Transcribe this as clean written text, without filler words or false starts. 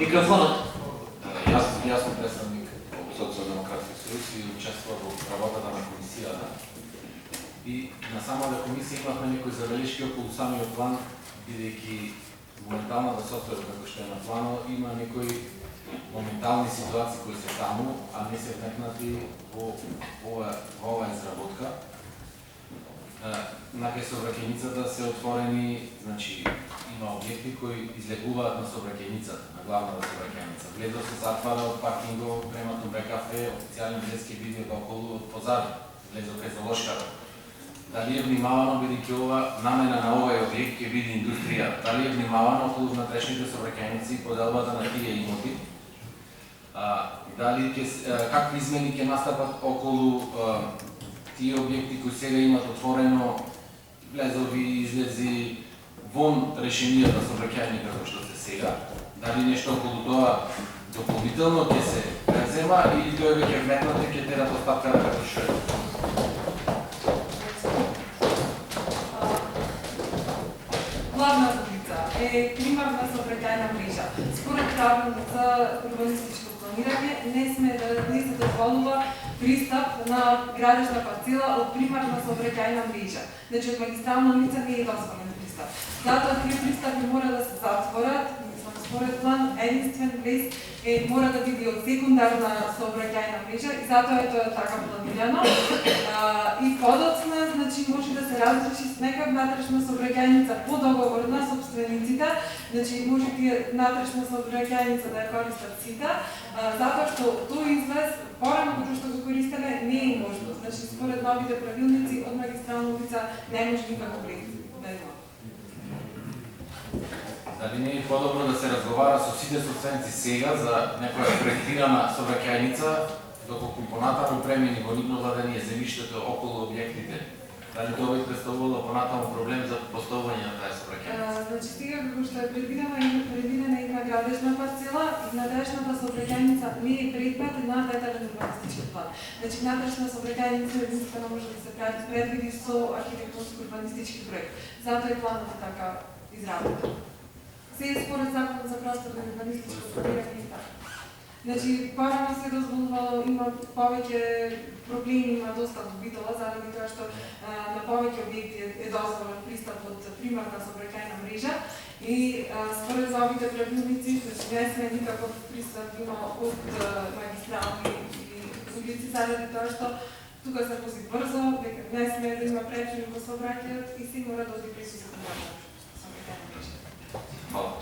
Микрофонот. Јас сум представник од Социјалдемократски сојуз и учествував во работата на комисијата. И на самата комисија имавме некои забелешки околу самиот план, бидејќи моменталната состојба како што е на планот има некои моментални ситуации кои се таму, а не се вмекнати во ова изработка. На кај сообраќајницата се отворени, значи има објекти кои излегуваат на сообраќајницата, на главната сообраќајница. Влезо се затвара од паркингов према Тумбе кафе, официјални детски видео околу од позади, влезо кај Золошката. Дали е внимавано, бидејќи ова намена на овој објект ќе биде индустрија, дали е внимавано околу внатрешните сообраќајници и поделбата на тие имоти? Дали какви измени ќе настапат околу тие објекти кои сега имат отворено влезови, излези, вон решенијата сообраќајни како што се сега? Дали нешто околу тоа дополнително ќе се презема или тоа веќе вметнато ќе тера постапката како што е? Главната улица е примарна сообраќајна мрежа. Според правилот за урбанистичко планирање не се дозволува пристап на градежна парцела од примарна сообраќајна мрежа. Значи од магистрална улица не е дозволен пристап. Затоа тие пристапи мора да се затворат, според план единствен влез мора да биде од секундарна сообраќајна мрежа и затоа е тоа така планирано. И подоцна, значи може да се разреши с нека внатрешна сообраќајница по договор на собствениците, значи може тие внатрешна сообраќајница да ја користат сите, затоа што тој излез порано како што го користеле не е можно. Значи според новите правилници од магистрална улица не може никако влез да има. Дали не е подобро да се разговара со сите собственици сега за некоја проектирана сообраќајница, доколку понатаму премени во нивно владение земјиштето околу објектите? Дали тоа би представувало понатаму проблем за поставување на таа сообраќајница? Значи сега како што е предвидена една градежна парцела, внатрешната сообраќајница не е предмет на детален урбанистички план. Значи внатрешна сообраќајница единствено може да се предвиди со архитектурско-урбанистички проект. Затоа е планот така изработен. Се е според законот за просторно урбанистичко планирање и така. Значи, порано се дозволувало, има повеќе проблеми, има доста добитела, заради тоа што на повеќе објекти е дозволен пристап од примарна сообраќајна мрежа и според новите правилници, значи не сме никаков пристап има од магистрални улици, заради тоа што тука се вози брзо, дека не сме да има пречки во сообраќајот и се мора да оди при секундарна сообраќајна мрежа. Хвала.